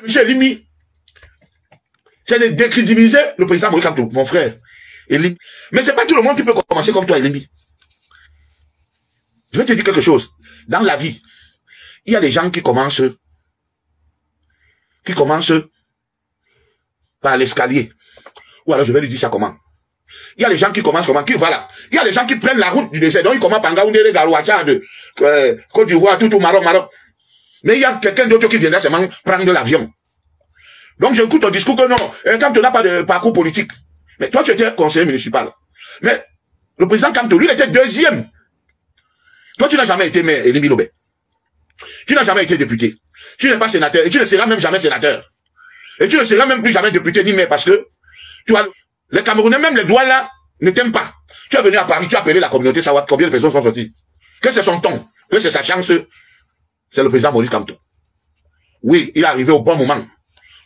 Monsieur Elimi, c'est de décrédibiliser le président Moïse Kamto, mon frère. Elimi. Mais c'est pas tout le monde qui peut commencer comme toi, Elimi. Je vais te dire quelque chose. Dans la vie, il y a des gens qui commencent par l'escalier. Ou alors je vais lui dire ça comment. Il y a des gens qui commencent comment, voilà. Il y a des gens qui prennent la route du désert. Donc ils commencent par Ngaoundé, Garoua, Tchad, Côte d'Ivoire, tout, Maroc. Mais il y a quelqu'un d'autre qui viendra seulement prendre l'avion. Donc j'écoute ton discours que non, quand tu n'as pas de parcours politique. Mais toi tu étais conseiller municipal. Mais le président Kamto, lui, il était deuxième. Toi tu n'as jamais été maire, Elimi Lobé. Tu n'as jamais été député. Tu n'es pas sénateur. Et tu ne seras même jamais sénateur. Et tu ne seras même plus jamais député ni maire parce que tu as, les Camerounais, même les Douala, ne t'aiment pas. Tu es venu à Paris, tu as appelé la communauté, savoir combien de personnes sont sorties. Que c'est son ton, que c'est sa chance. C'est le président Moïse Kamto. Oui, il est arrivé au bon moment.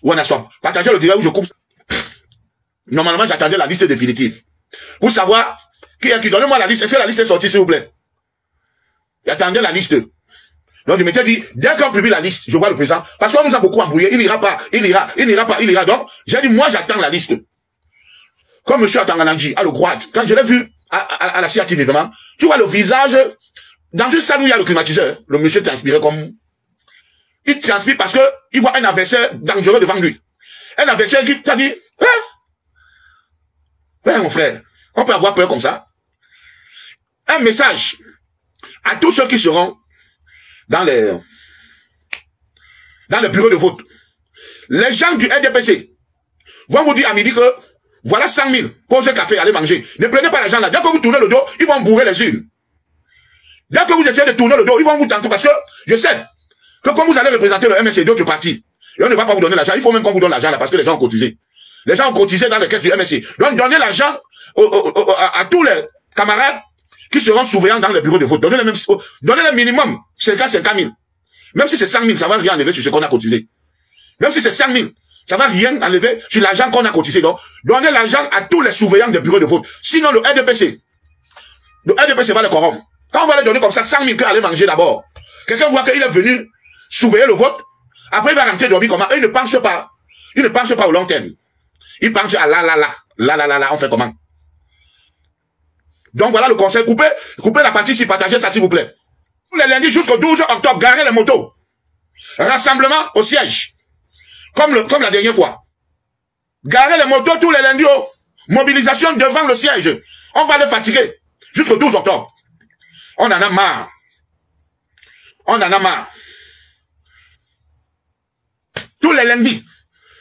Où on a soif. Partagez le direct où je coupe. Normalement, j'attendais la liste définitive. Pour savoir qui est qui. Donnez-moi la liste. Est-ce que la liste est sortie, s'il vous plaît? J'attendais la liste. Donc, je m'étais dit, dès qu'on publie la liste, je vois le président. Parce qu'on nous a beaucoup embrouillé. Il n'ira pas, il n'ira pas. Donc, j'ai dit, moi, j'attends la liste. Comme monsieur Atangananji, à le Groade, quand je l'ai vu à la CIATV, vraiment, tu vois le visage, dans une salle où il y a le climatiseur, le monsieur transpirait comme... Il transpire parce que il voit un adversaire dangereux devant lui. Un adversaire qui t'a dit, ouais, mon frère, on peut avoir peur comme ça. Un message à tous ceux qui seront dans le bureau de vote. Les gens du RDPC vont vous dire à midi que voilà 100 000, posez café, allez manger. Ne prenez pas l'argent là. Dès que vous tournez le dos, ils vont bourrer les urnes. Dès que vous essayez de tourner le dos, ils vont vous tenter parce que je sais que comme vous allez représenter le MSC d'autres partis, et on ne va pas vous donner l'argent, il faut même qu'on vous donne l'argent là parce que les gens ont cotisé. Les gens ont cotisé dans les caisses du MSC. Donc donnez l'argent à tous les camarades qui seront surveillants dans les bureaux de vote. Donnez le minimum 50 000. Même si c'est 100 000, ça va rien enlever sur ce qu'on a cotisé. Même si c'est 100 000, ça va rien enlever sur l'argent qu'on a cotisé. Donc, donnez l'argent à tous les surveillants des bureaux de vote. Sinon, le RDPC va les corrompre. Quand on va les donner comme ça, 100 000 qu'à aller manger d'abord. Quelqu'un voit qu'il est venu surveiller le vote. Après, il va rentrer dormir comment? Il ne pense pas au long terme. Il pense à là, on fait comment? Donc voilà le conseil. Coupez la partie, si partagez ça s'il vous plaît. Tous les lundis jusqu'au 12 octobre, garez les motos. Rassemblement au siège. Comme la dernière fois. Garez les motos tous les lundis. Mobilisation devant le siège. On va les fatiguer. Jusqu'au 12 octobre. On en a marre. Tous les lundis.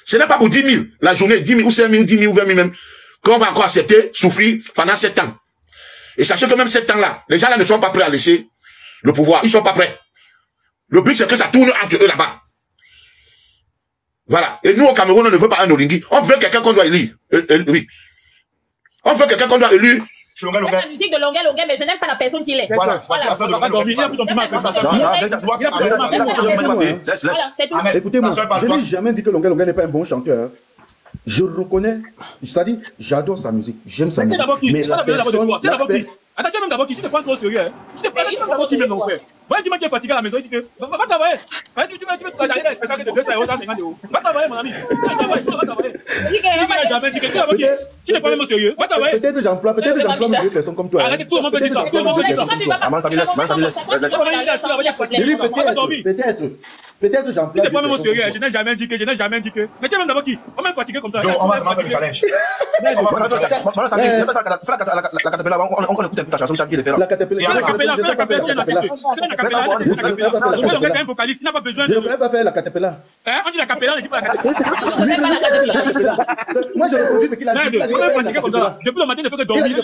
Ce n'est pas pour 10 000. La journée, 10 000 ou 5 000, 10 000 ou 20 000 même. Qu'on va encore accepter, souffrir pendant 7 ans. Et sachez que même 7 ans-là, les gens là ne sont pas prêts à laisser le pouvoir. Ils ne sont pas prêts. Le but, c'est que ça tourne entre eux là-bas. Voilà. Et nous, au Cameroun, on ne veut pas un Olingi. On veut quelqu'un qu'on doit élire. Oui. On veut quelqu'un qu'on doit élire. C'est la musique de Longuet, mais je n'aime pas la personne qu'il est. Voilà. Écoutez-moi, je n'ai jamais dit que Longuet n'est pas un bon chanteur. Je reconnais, c'est-à-dire, j'adore sa musique, j'aime sa musique. Mais la personne... Attends, tu es même d'abord qui, tu te prends trop au sérieux, hein. Tu te prends d'abord qui met mon frère. Voilà, dis-moi qui est fatigué à la maison, il dit que, va travailler. Tu vas aller à l'expression de 250 euros. Va travailler, mon ami. Va travailler. Tu ne prends même au sérieux. Va travailler. Peut-être j'emploie une personne comme toi. Arrête, tout le monde peut dire ça. Peut-être j'emploie. C'est pas même au sérieux, je n'ai jamais dit que. Mais tu es même d'abord qui? On m'a fatigué comme ça. On va faire le challenge. La Caterpillar. Il n'a pas besoin de... Je ne connais pas faire la Caterpillar. On dit la Capella, on ne dit pas la Caterpillar. Moi, je reproduis ce qu'il a dit. Depuis le matin, il ne fait que dormir.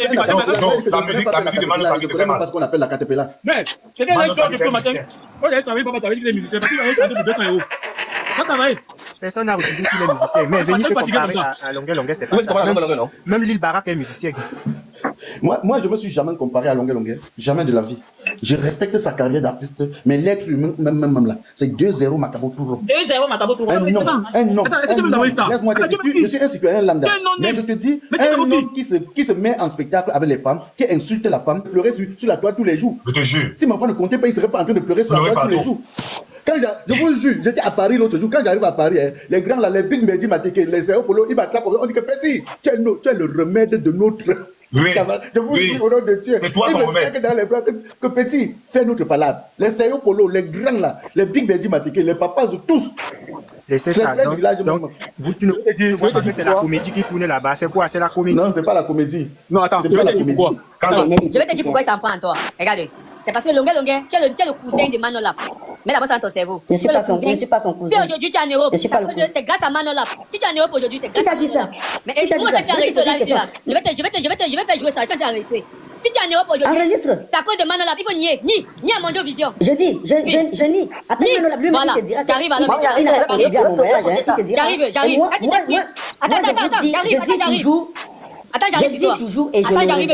Non, la musique demande sa vie de faire mal. Parce qu'on appelle la Caterpillar. Mais, c'est déjà une depuis le matin. Quand j'ai travaillé, papa travaille avec les musiciens, parce qu'il va chanter pour 200 euros. Quand ça va? Personne n'a refusé qu'il est musicien. Mais venir se comparer à Longuet, c'est pas ça. Même Lil Barak est musicien. Moi, je me suis jamais comparé à Longuet. Jamais de la vie. Je respecte sa carrière d'artiste, mais l'être humain, même là, c'est 2-0 Macabo Touro. 2-0 Macabo Touro. Un nom. Attends, est-ce que tu veux m'envoyer ça? Laisse-moi te dire, je suis un citoyen lambda. Mais je te dis, un homme qui se met en spectacle avec les femmes, qui insulte la femme, pleurer sur la toile tous les jours. Je te jure. Si ma femme ne comptait pas, il serait pas en train de pleurer sur la toile tous les jours. Quand je vous jure, j'étais à Paris l'autre jour. Quand j'arrive à Paris, hein, les grands là, les Big Medi Mateke, les Sao Polo, ils m'attrapent. On dit que petit, tu es le remède de notre. Oui. Je vous dis au nom de Dieu. C'est toi ton remède. Dans les bras que petit, fais notre palade. Les Sao Polo, les grands là, les Big Medi Mateke, les papas, tous. Et c'est ça. Donc, vous, tu ne vois pas que c'est la comédie qui tourne là-bas. C'est quoi? C'est la comédie. Non, c'est pas la comédie. Non, attends, je vais te dire pourquoi. Je vais te dire pourquoi il s'en prend en toi. Regardez. C'est parce que Longue, tu es le cousin de Manolap. Mets d'abord ça dans ton cerveau. Je ne suis pas son cousin. Si aujourd'hui tu es en Europe, c'est grâce à Manolap. Si tu es en Europe aujourd'hui, c'est grâce à Manolap. Mais moi, je vais réussir là. Je vais faire jouer ça. Je vais réussir. Si tu es en Europe aujourd'hui, enregistre. C'est à cause de Manolap. Il faut nier. Ni à Mondio Vision. Je dis, je nie. Après Manolap, lui-même, il te dira. J'arrive alors. J'arrive. Attends, j'arrive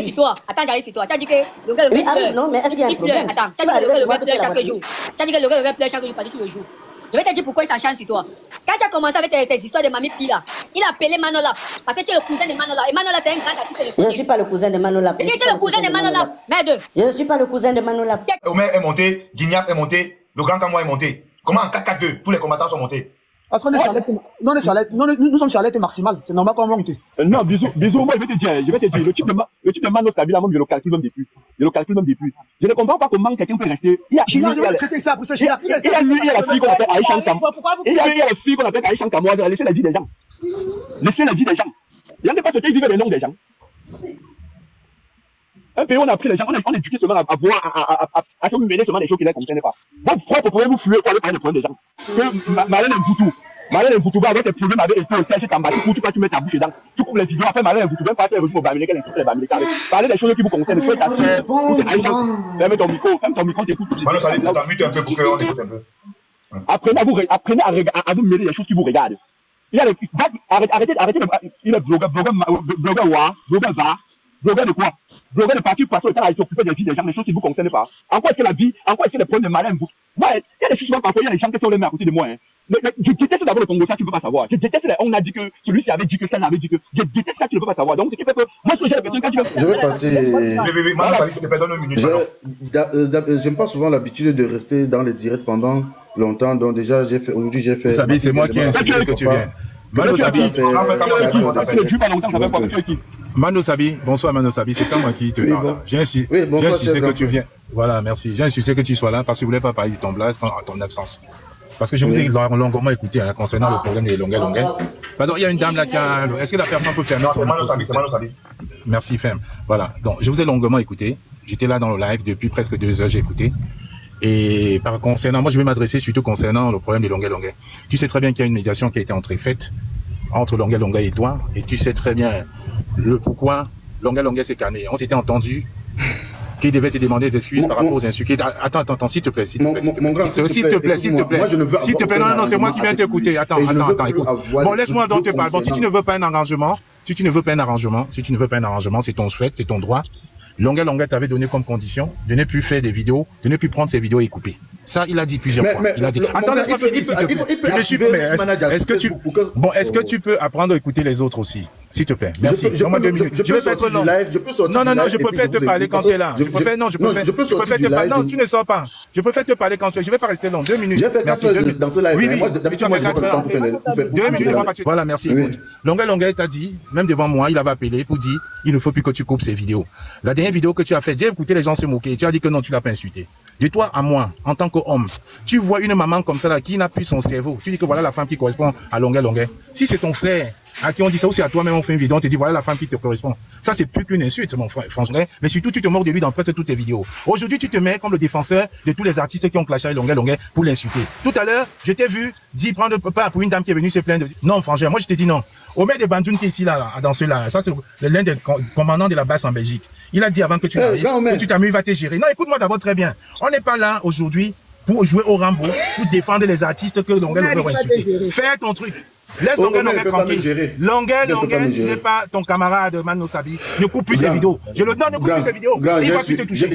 sur toi. Attends, j'arrive sur toi. Tu as dit que le gars pleure. Non, mais est-ce qu'il y a un problème? Attends, tu as dit que le gars pleure chaque jour. Tu as dit que le gars pleure chaque jour parce que tu le joues. Je vais te dire pourquoi il s'enchaîne sur toi. Quand tu as commencé avec tes histoires de Mamie Pi là, il a appelé Manolap parce que tu es le cousin de Manolap. Et Manolap, c'est un grand artiste. Je ne suis pas le cousin de Manolap. Il était le cousin de Manolap. Merde. Je ne suis pas le cousin de Manolap. Omer est monté, Guignac est monté, le grand Kamoa est monté. Comment en 4-4-2, tous les combattants sont montés? Parce qu'on est sur nous sommes sur l'aide maximale, c'est normal qu'on monte. Non, bisous, moi je vais te dire, le type de Mano Sabi, là, même je le calcule même depuis. Je ne comprends pas comment quelqu'un peut rester. China, je vais traiter ça pour ce China. Il y a la fille qu'on appelle Aïcha Kam. Il y a la fille qu'on appelle Aïcha Kam. Laissez la vie des gens. Laissez la vie des gens. Il n'y a pas ce qui vivent les noms des gens. Un pays, on a pris les gens, on a éduqué seulement à voir, à se mêler seulement des choses qui ne les concernent pas. Vos propres problèmes, vous fuyez pour aller parler des problèmes des gens. Marlène Mboutou va avoir ses problèmes avec Ethio, Serge Kamba, tu mets ta bouche dedans. Tu coupes les vidéos, après Marlène Mboutou, même pas faire au Bamileke, les trucs, les Bamileke. Parler des choses qui vous concernent, soit ta soeur, ou c'est Aïcha. Ferme ton micro, t'écoutes. Mano Sabi, t'as mute un peu pour qu'on écoute un peu. Apprenez à vous mêler les choses qui vous regardent. Arrêtez, il est blogueur de quoi? Blogueur de parti parce que quand il s'occupe des vies des gens, des choses qui ne vous concernent pas. En quoi est-ce que la vie, en quoi est-ce que les problèmes de Marlène Mboutou? Ouais, il y a des choses parfois, il y a des gens qui sont les mains à côté de moi. Mais je déteste d'abord le Congo, ça tu ne peux pas savoir. Je déteste on a dit que celui-ci avait dit que ça avait dit que. Je déteste ça, tu ne peux pas savoir. Donc, ce qui fait que moi, ce que j'ai l'impression quand tu veux. Je vais partir. Oui, Mano Sabi, s'il te plaît, donne une minute. J'aime pas souvent l'habitude de rester dans les directs pendant longtemps. Donc, déjà, aujourd'hui, j'ai fait. Sabi, c'est moi qui ai insisté que tu viens. Mano Sabi, bonsoir Mano Sabi, c'est moi qui te parle. J'ai insisté que tu viens. Voilà, merci. J'ai insisté que tu sois là parce que je voulais pas parler de ton blast en ton absence. Parce que je vous ai longuement écouté concernant le problème des longueurs. Pardon, il y a une dame là qui a. Est-ce que la personne peut fermer son micro? C'est Mano Sabi. Merci, Fem. Voilà. Donc, je vous ai longuement écouté. J'étais là dans le live depuis presque 2 heures, j'ai écouté. Et concernant, moi je vais m'adresser surtout concernant le problème de Longuet. Tu sais très bien qu'il y a une médiation qui a été entrefaite entre Longuet et toi, et tu sais très bien le pourquoi Longuet s'est calmé. On s'était entendu qu'il devait te demander des excuses par rapport aux insultes. Attends, s'il te plaît. S'il te plaît, non, c'est moi qui viens t'écouter. Attends, écoute. Bon, laisse-moi donc te parler. Bon, si tu ne veux pas un arrangement, c'est ton souhait, c'est ton droit. Longuet t'avait donné comme condition de ne plus faire des vidéos, de ne plus prendre ses vidéos et couper. Ça, il a dit plusieurs fois. Il a dit. Attends, laisse-moi finir, s'il te plaît. Est-ce que tu peux apprendre à écouter les autres aussi, s'il te plaît? Merci. Donne-moi 2 minutes. Je vais faire trop long. Non, je préfère te parler quand tu es là. Je préfère te parler. Non, tu ne sors pas. Je préfère te parler quand tu es. Je vais pas rester long. 2 minutes. J'ai fait 4 heures dans ce live. Oui, tu as fait 4 heures. 2 minutes. Voilà, merci. Longuet t'a dit, même devant moi, il avait appelé pour dire, il ne faut plus que tu coupes ces vidéos. La dernière vidéo que tu as fait, j'ai écouté les gens se moquer. Tu as dit que non, tu l'as pas insulté. De toi à moi, en tant qu'homme, tu vois une maman comme ça là qui n'a plus son cerveau. Tu dis que voilà la femme qui correspond à Longuet. Si c'est ton frère à qui on dit ça, ou c'est à toi-même on fait une vidéo, on te dit voilà la femme qui te correspond. Ça c'est plus qu'une insulte, mon frère, franchement. Mais surtout tu te mords de lui dans presque toutes tes vidéos. Aujourd'hui tu te mets comme le défenseur de tous les artistes qui ont clashé Longuet pour l'insulter. Tout à l'heure, je t'ai vu dire prendre pas pour une dame qui est venue se plaindre. Non, franchement, moi je te dis non. Omer de Bandoun qui est ici là, dans ceux-là, ça c'est l'un des commandants de la base en Belgique. Il a dit avant que tu arrives, que tu t'amuses, il va te gérer. Non, écoute-moi d'abord très bien. On n'est pas là aujourd'hui pour jouer au Rambo, pour défendre les artistes que Longuet va insulter. Fais ton truc. Laisse Longuet tranquille. Longuet n'est pas ton camarade Mano Sabi. Ne coupe plus ses vidéos. Ne coupe plus ses vidéos. Il va plus te toucher.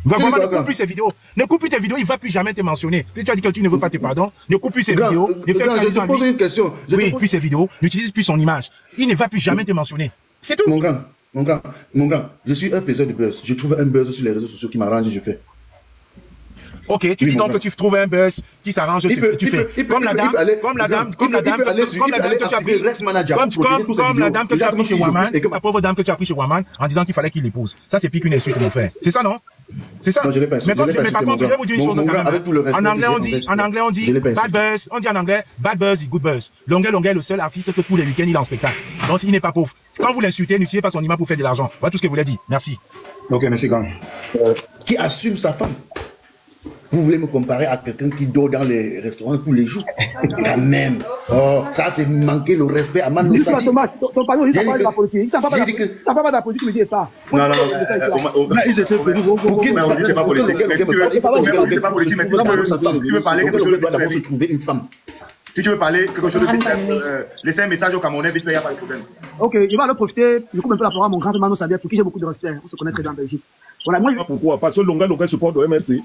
Vraiment, ne coupe plus ses vidéos. Ne coupe plus tes vidéos, il ne va plus jamais te mentionner. Tu as dit que tu ne veux pas te pardon. Ne coupe plus ses vidéos. Je te pose une question. Oui, plus ses vidéos. N'utilise plus son image. Il ne va plus jamais te mentionner. C'est tout. Mon grand, je suis un faiseur de buzz. Je trouve un buzz sur les réseaux sociaux qui m'arrange, je fais. Ok, tu dis donc que tu trouves un buzz qui s'arrange, tu fais. Comme la dame que tu as pris. Comme la dame que tu as pris chez Waman, la pauvre dame que tu as pris chez Waman, en disant qu'il fallait qu'il l'épouse. Ça, c'est plus qu'une insulte, mon frère. C'est ça, non? C'est ça. Mais par contre, je vais vous dire une chose quand même. En anglais, on dit bad buzz. On dit en anglais bad buzz et good buzz. Longuet est le seul artiste que tous les week-ends il est en spectacle. Donc, il n'est pas pauvre. Quand vous l'insultez, n'utilisez pas son image pour faire de l'argent. Voilà tout ce que vous voulez dire. Merci. Ok, merci, Gang. Qui assume sa femme. Vous voulez me comparer à quelqu'un qui dort dans les restaurants tous les jours? Quand même. Oh, ça, c'est manquer le respect à Mano Sabi. Ton pardon, il ne parle pas de la politique. Il ne parle pas de la politique, tu me dis pas. Non. Ils étaient venus. C'est pas politique. C'est pas politique, mais tu veux parler quelque chose de d'abord se trouver une femme. Si tu veux parler quelque chose de laisser un message au Camerounais, vite fait, il n'y a pas de problème. Ok, il va le profiter. Je coupe un peu la parole à mon grand Mano Sabi, pour qui j'ai beaucoup de respect. On se connaît très bien en Belgique. Voilà, moi. Pourquoi? Parce que Longuet supporte le MRC.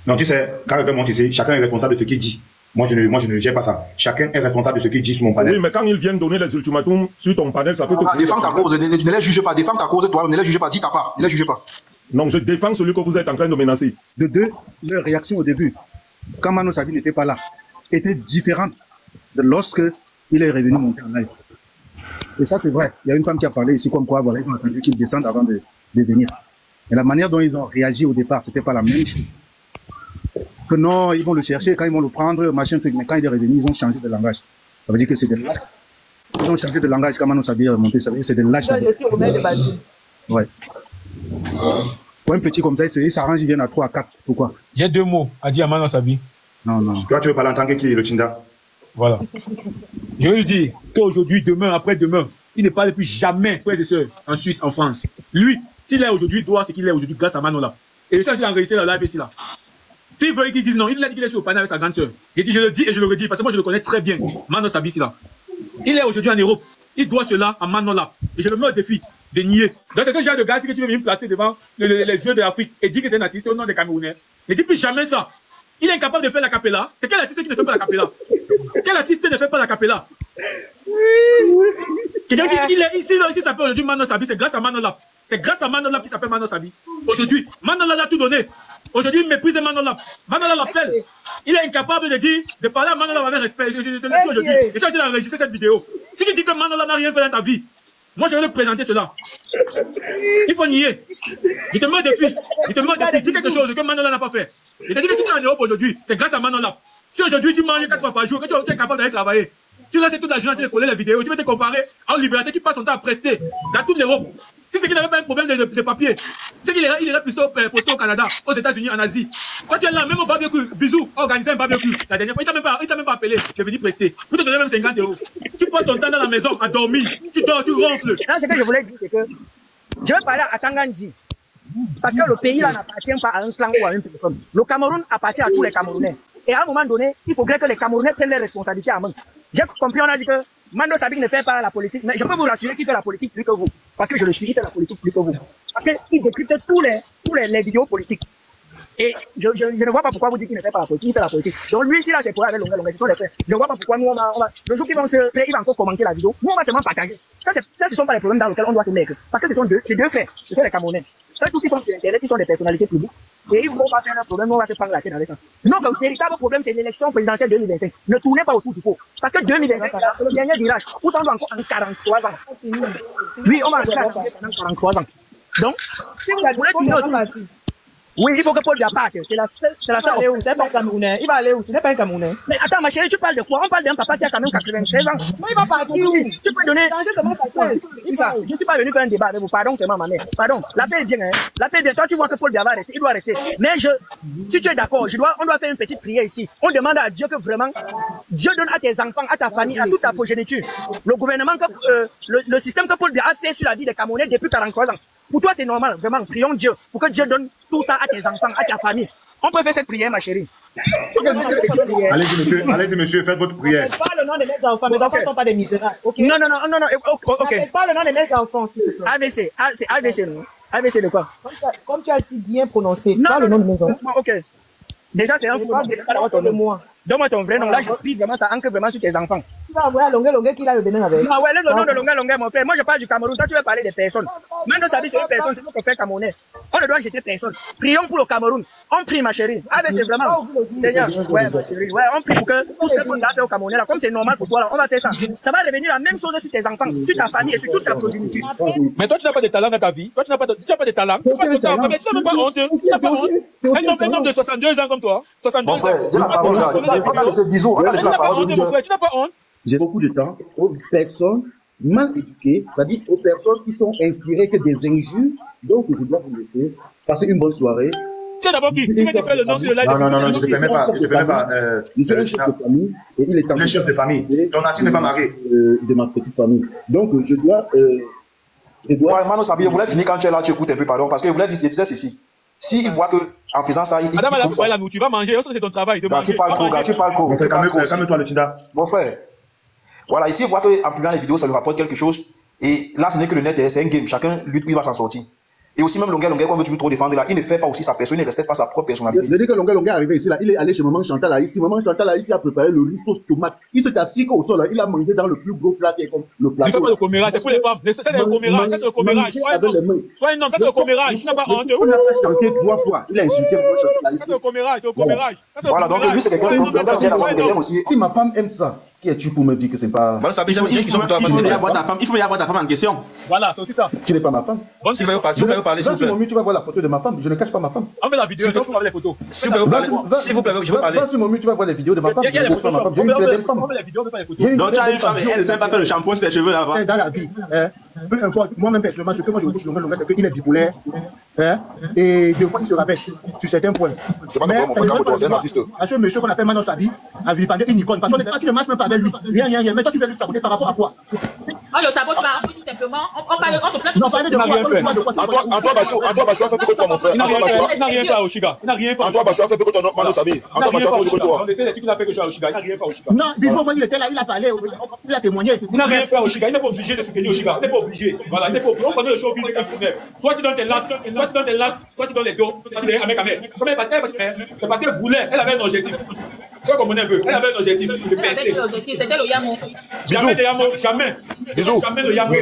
Non, tu sais, quand quelqu'un monte ici, chacun est responsable de ce qu'il dit. Moi, je ne gère pas ça. Chacun est responsable de ce qu'il dit sur mon panel. Oui, mais quand ils viennent donner les ultimatums sur ton panel, ça peut te... Défends ta cause, ne les juge pas. Défends ta cause, toi, ne les juge pas. Dis ta part, ne les juge pas. Non, je défends celui que vous êtes en train de menacer. De deux, leur réaction au début, quand Mano Sabi n'était pas là, était différente de lorsque il est revenu monter en live. Et ça, c'est vrai. Il y a une femme qui a parlé ici comme quoi, voilà, ils ont attendu qu'il descende avant de venir. Et la manière dont ils ont réagi au départ, c'était pas la même chose. Que non, ils vont le chercher, quand ils vont le prendre, machin truc, mais quand il est revenu, ils ont changé de langage. Ça veut dire que c'est des lâches. Ils ont changé de langage quand Mano Sabi est remonté, ça veut dire que c'est des lâches. Ouais. Pour un petit comme ça, il s'arrange, ils viennent à 3 à 4. Pourquoi? J'ai 2 mots à dire à Mano Sabi. Non. Toi, tu veux parler en tant que qui, le Tinda? Voilà. Je veux lui dire qu'aujourd'hui, demain, après-demain, il ne parle plus jamais, frères et sœurs, en Suisse, en France. Lui, s'il est aujourd'hui, doit ce qu'il est aujourd'hui grâce à Manola. Et je suis en train d'enregistrer la live ici, là. S'il veut qu'ils disent non, il a dit qu'il est sur le panel avec sa grande sœur. Je le dis et je le redis, parce que moi je le connais très bien. Mano Sabi ici, là. Il est aujourd'hui en Europe. Il doit cela à Manola. Et je le mets au défi de nier. Donc c'est ce genre de gars que tu veux me placer devant les yeux de l'Afrique et dire que c'est un artiste au nom des Camerounais. Ne dis plus jamais ça. Il est incapable de faire la capella. C'est quel artiste qui ne fait pas la capella? Quel artiste ne fait pas la capella? Quelqu'un qui ici s'appelle aujourd'hui Mano Sabi, c'est grâce à Manola. C'est grâce à Manola qui s'appelle Mano Sabi. Aujourd'hui, Manola a tout donné. Aujourd'hui, il méprise Manola. Manola l'appelle. Il est incapable de parler à Manola avec respect. Je te le dis aujourd'hui. Et ça, tu as enregistré cette vidéo. Si tu dis que Manola n'a rien fait dans ta vie, moi je vais le présenter cela. Il faut nier. Je te mets au défi. Dis quelque chose que Manola n'a pas fait. Je te dis que tu es en Europe aujourd'hui, c'est grâce à Manola. Si aujourd'hui tu manges 4 fois par jour, que tu es capable d'aller travailler, tu restes toute la journée en train de coller les vidéos, tu vas te comparer à une liberté qui passe son temps à prester dans toute l'Europe. Si c'est qu'il n'avait pas un problème de papier, c'est qu'il est plutôt posté au Canada, aux États-Unis, en Asie. Quand tu es là, même au barbecue, bisous, organiser un barbecue. La dernière fois, il t'a même pas appelé de venir prester. Pour te donner même 50 €. Tu passes ton temps dans la maison à dormir, tu dors, tu ronfles. Non, ce que je voulais dire, c'est que je vais parler à Tangandji. Parce que le pays là n'appartient pas à un clan ou à une personne. Le Cameroun appartient à tous les Camerounais. Et à un moment donné, il faudrait que les Camerounais prennent les responsabilités en main. J'ai compris, on a dit que Mano Sabi ne fait pas la politique, mais je peux vous rassurer qu'il fait la politique plus que vous. Parce que je le suis, il fait la politique plus que vous. Parce qu'il décrypte tous les vidéos politiques. Et je ne vois pas pourquoi vous dites qu'il ne fait pas la politique, il fait la politique. Donc lui, si là, c'est pour avec Longuet, ce sont les faits. Je ne vois pas pourquoi nous, on va le jour qu'ils vont se créer, il va encore commenter la vidéo. Nous, on va seulement partager. Ça, ce ne sont pas les problèmes dans lesquels on doit se mettre. Parce que c'est deux faits. Ce sont les Camerounais. Eux tous, ils sont sur Internet, ils sont des personnalités publiques. Et ils ne vont pas faire un problème, nous, on va se prendre la tête dans les sens. Non, le véritable problème, c'est l'élection présidentielle 2025. Ne tournez pas autour du pot. Parce que 2025, c'est le dernier virage. Où ça, on doit encore en 43 ans. Oui, on va encore en 43 ans. Donc, si vous voulez tourner autour. Oui, il faut que Paul Biya parte. C'est la seule. C'est pas un Camerounais. Il va aller où? Ce n'est pas un Camerounais. Mais attends, ma chérie, tu parles de quoi? On parle d'un papa qui a quand même 96 ans. Non, il va partir où? Tu peux donner. Ça, je ne suis pas venu faire un débat avec vous. Pardon, c'est ma mère. Pardon. La paix est bien, hein. La paix est bien. Toi, tu vois que Paul Biya va rester. Il doit rester. Mais si tu es d'accord, on doit faire une petite prière ici. On demande à Dieu que vraiment, Dieu donne à tes enfants, à ta famille, à toute ta progéniture, le gouvernement, le système que Paul Biya a fait sur la vie des Camerounais depuis 43 ans. Pour toi, c'est normal, vraiment. Prions Dieu pour que Dieu donne tout ça à tes enfants, à ta famille. On peut faire cette prière, ma chérie. Allez-y, monsieur, faites votre prière. Pas le nom de mes enfants. Mes enfants ne sont pas des misérables. Okay? Non. Ok. Pas le nom de mes enfants, s'il te plaît. AVC. C'est AVC, non? AVC de quoi? Comme tu as si bien prononcé. Pas le nom de mes enfants. Ok. Déjà, c'est un faux nom. Donne-moi ton vrai nom. Là, je prie vraiment, ça ancre vraiment sur tes enfants. Tu vas envoyer à Longue qu'il a le Bénin avec. Ah ouais, le nom de Longue, mon frère. Moi, je parle du Cameroun. Toi, tu veux parler des personnes. Mano Sabi, c'est une personne, c'est notre frère camerounais. On ne doit jeter personne. Prions pour le Cameroun. On prie, ma chérie. Ah, mais c'est vraiment. Ouais, ma chérie. Ouais, on prie pour que tout ce qu'on a fait au Camerounais, là, comme c'est normal pour toi, là, on va faire ça. Ça va revenir la même chose sur tes enfants, sur ta famille et sur toute ta progéniture. Mais toi, tu n'as pas de talent dans ta vie. Toi, tu n'as pas de talent. Tu n'as même pas honte. Tu n'as pas honte. Un homme de 62 ans comme toi. 62 ans. Tu n'as pas honte, mon frère. Tu n'as pas honte. J'ai beaucoup de temps aux personnes mal éduquées, c'est-à-dire aux personnes qui sont inspirées que des injures. Donc, je dois vous laisser passer une bonne soirée. Tu es d'abord qui? Tu viens de faire le nom sur le live. Non, je ne te permets pas. Je ne te permets pas. Je suis un chef de famille et il est en un chef de famille. Ton natif n'est pas marié. De ma petite famille. Donc, je dois. Ouais, Mano Sabi, je voulais finir quand tu es là, tu écoutes un peu, pardon, parce que je voulais dire ceci. S'il voit que en faisant ça, il. Madame, tu vas manger, c'est ton travail. Tu parles trop. Calme-toi, le Tinda. Mon frère. Voilà, ici, il voit qu'en publiant les vidéos, ça lui rapporte quelque chose. Et là, ce n'est que le net, c'est un game. Chacun lutte où il va s'en sortir. Et aussi, même Longue, qu'on veut toujours trop défendre là, il ne fait pas aussi sa personne, il ne respecte pas sa propre personnalité. Je dis que Longue est arrivé ici, là, il est allé chez Maman Chantal là, ici. Maman Chantal là, ici, a préparé le riz sauce tomate. Il s'est assis au sol là, il a mangé dans le plus gros plat qui est comme le plat. Tu ne fais pas le commérage, c'est pour les femmes. C'est le commérage, ça c'est le commérage. Sois un homme, ça c'est le commérage. Tu n'as pas honte. Il a chanté 3 fois, il a insulté Maman Chantal là, ici. Ça c'est le commérage, c'est le commérage. Voilà, donc lui, c'est quelqu'un qui aussi. Si ma femme aime ça, qui es-tu pour me dire que c'est pas. Voilà, ça veut dire qu'il faut y avoir ta femme. Il faut y avoir ta femme en question. Voilà, c'est aussi ça. Tu n'es pas ma femme. Si vous voulez parler, s'il vous plaît. Tu vas voir la photo de ma femme. Je ne cache pas ma femme. On met la vidéo, on peut voir les photos. S'il vous plaît, je veux parler. Va sur mon mur, tu vas voir les vidéos de ma femme. Il y a les photos. On met la vidéo, on met pas les photos. Donc tu as une femme, elle ne sait pas faire le shampoing sur tes cheveux là-bas. Dans la vie, peu importe, moi-même personnellement, ce que moi je dis sur Longue, c'est qu'il est bipolaire. Et des fois, il se rabaisse sur certains points. C'est pas mon frère Cameroun, c'est un artiste. À ce monsieur qu'on appelle Mano Sabi, à Villependue, une icône. Parce que tu ne marches même pas avec lui. Rien. Mais toi, tu veux lui saboter par rapport à quoi? On le sabote pas, tout simplement. On se plaint. Non, parlez de quoi? Antoine Bachou a fait beaucoup de toi, mon frère. Il n'a rien fait à Oshiga. Il n'a rien fait. Antoine Bachou a fait beaucoup de toi, Mano Sabi. Antoine Bachou a fait beaucoup de toi. On essaie de dire qu'il a fait quelque chose à Oshiga. Il n'a rien fait à Oshiga. Non, Bisou, il était là, il a parlé, il a témoigné. Il n'a rien fait à Oshiga. Il n'est pas obligé de soutenir Oshiga. Il n'est pas obligé. Voilà, il n'est pas obligé. On connaît le showbiz camerounais. Soit tu donnes tes lasses, soit tu donnes les dos. C'est parce qu'elle voulait, elle avait un objectif. Ça comprenez un peu. Elle avait un objectif de percer. C'était le Yamo. Jamais le Yamo, jamais. Bisous. Jamais le Yamo.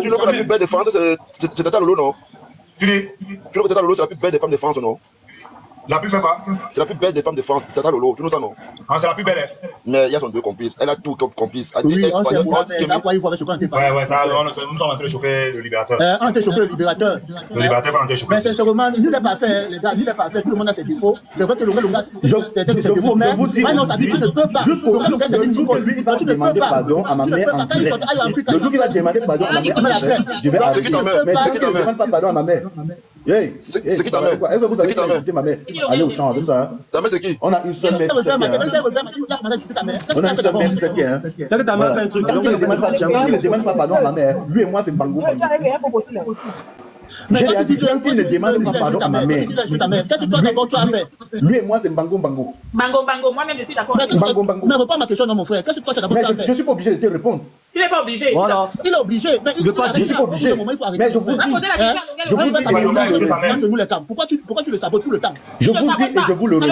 Tu know que la plus belle de France, c'est Tata Lolo, non? Tu know que Tata Lolo, c'est la plus belle des femmes de France, non? La plus fait quoi? C'est la plus belle des femmes de France, Tata Lolo. Tu know ça, non? Ah, c'est la plus belle. Mais il y a son deux complices. Elle a tout comme complice. Oui, on sait quoi, ça, nous sommes en train de choquer le libérateur. On a été choqué le libérateur. Le libérateur, on a été choqué. Mais sincèrement, il n'est pas fait, les gars, il n'est pas fait. Tout le monde a ses défauts. C'est vrai que Longue, c'était de ses défauts. Mais Mano Sabi, tu ne peux pas. Longue, c'est une icône. Tu ne peux pas. Pardon à ma mère en direct. Le jour qu'il va demander pardon à ma mère, je vais C'est qui ta mère? Mais c'est qui ta mère? Ne demande pas pardon à ma mère. C'est qui ta mère? C'est qui ta mère? Allez au champ avec ça. Ta mère, c'est qui? On a une seule mère. On a une seule mère, c'est qui, hein? C'est que ta mère fait un truc. Donc, il ne demande pas pardon à ma mère. Lui et moi, c'est Bango. Mais j'ai dit qu'il ne demande pas pardon à ma mère. Qu'est-ce que toi d'abord tu as fait? Lui et moi, c'est Bango. Bango, moi-même je suis d'accord. Mais réponds à ma question, non, mon frère. Qu'est-ce que toi d'abord tu as fait? Je suis pas obligé de te répondre. Tu n'es pas obligé. Voilà. Il est obligé. Mais il ne suis pas obligé. Mais je vous dis. Pourquoi tu le sabotes tout le temps? Je vous dis et je vous le redis.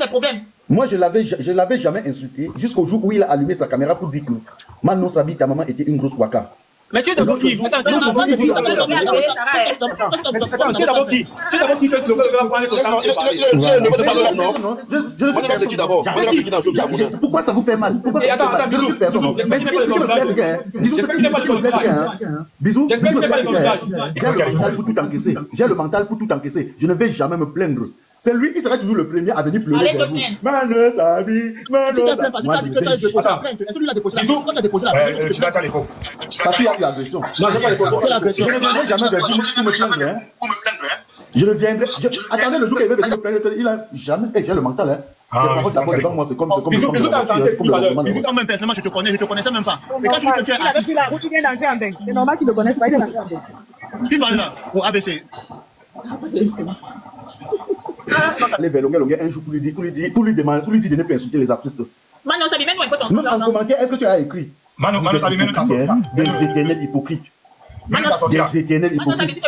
problème. Moi, je l'avais jamais insulté jusqu'au jour où il a allumé sa caméra pour dire que Mano Sabi, ta maman était une grosse waka. Mais tu es d'abord qui? Attends, tu es d'abord qui? Tu es d'abord qui? Tu es d'abord qui? Pourquoi ça vous fait mal? Attends, Bisous. J'ai le mental pour tout encaisser. Je ne vais jamais me plaindre. C'est lui qui sera toujours le premier à venir pleurer. Allez, se plaindre. Mano Sabi, Mano Sabi. Tu t'es plaint parce que tu as dit que tu as déposé la plainte. Est-ce que lui a déposé la plainte? Pourquoi tu as déposé la plainte? Tu n'as pas l'écho. Parce qu'il y a eu l'agression. Non, je ne viendrai jamais vers lui pour me plaindre. Je ne viendrai. Attendez le jour qu'il va venir me plaindre. Il a jamais. J'ai le mental. C'est comme. Bisous, t'as censé expliquer tout à l'heure. Bisous, moi personnellement, je te connaissais même pas. Et quand tu dis que tu es artiste. Il a pris la route, il vient d'entrer en bain. C'est normal qu'il le connaisse pas, il est entré en bain. Qui va là au ABC? Allez vers Longue un jour pour lui dire de ne plus insulter les artistes. Mano Sabi, mets-nous un peu ton Même en commentaire, est-ce que tu as écrit? Mano Sabi, mets-nous ta des éternels hypocrites. Des éternels hypocrites.